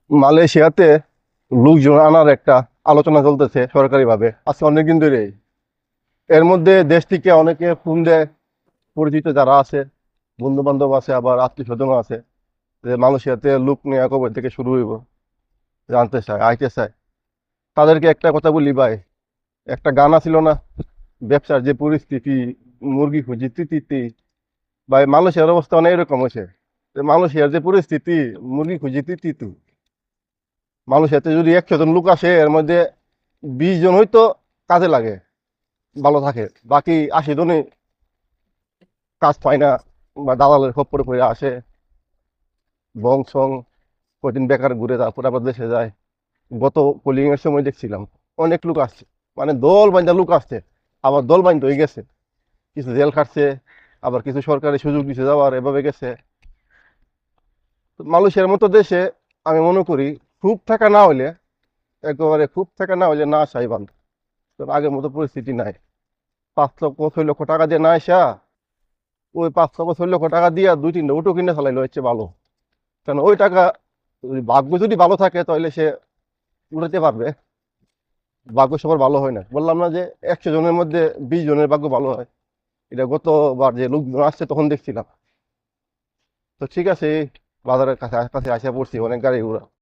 মালয়েশিয়াতে লোকজন আনার একটা আলোচনা চলতেছে সরকারিভাবে আজকে অনেকদিন ধরেই। এর মধ্যে দেশ থেকে অনেকে ফোন দেয়, পরিচিত যারা আছে, বন্ধু বান্ধব আছে, আবার আত্মীয় স্বজনও আছে, যে মালয়েশিয়াতে লোক নেওয়া কবে থেকে শুরু হইব জানতে চায়, আইতে চায়। তাদেরকে একটা কথা বলি ভাই, একটা গান ছিল না, ব্যবসার যে পরিস্থিতি, মুরগি খুঁজি তিতি। ভাই মালয়েশিয়ার অবস্থা অনেক এরকম হয়েছে, যে মালয়েশিয়ার যে পরিস্থিতি, মুরগি খুঁজি তিতি। মালয়েশিয়াতে যদি 100 জন লোক আসে, এর মধ্যে 20 জন হয়তো কাজে লাগে, ভালো থাকে, বাকি 80 জনই কাজ পায় না, বা দালালের খপ্পরে পড়ে আসে, বং সং কয়দিন বেকার ঘুরে তারপর আবার দেশে যায়। গত পোলিং এর সময় দেখছিলাম অনেক লোক আসছে, মানে দল বান্ধা লোক আসছে, আবার দল বান্ধ হয়ে গেছে, কিছু জেল খাটছে, আবার কিছু সরকারি সুযোগ দিছে যাওয়ার, এভাবে গেছে। তো মালয়েশিয়ার মতো দেশে আমি মনে করি খুব টাকা না হইলে, একেবারে খুব টাকা না হইলে না আসাই ভালো। কারণ আগের মতো পরিস্থিতি নাই। 5 লক্ষ 6 লক্ষ টাকা দিয়ে না আসা, ওই 5 লক্ষ 6 লক্ষ টাকা দিয়ে 2-3টা অটো কিনে ফেলাইলো হচ্ছে ভালো। কারণ ওই টাকা, ভাগ্য যদি ভালো থাকে তাহলে সে উঠাতে পারবে। ভাগ্য সবার ভালো হয় না, বললাম না যে 100 জনের মধ্যে 20 জনের ভাগ্য ভালো হয়। এটা গতবার যে লোকজন আসছে তখন দেখছিলাম। তো ঠিক আছে, বাজারের কাছে কাছে আসা পড়ছি, অনেক গাড়ি ঘোড়া।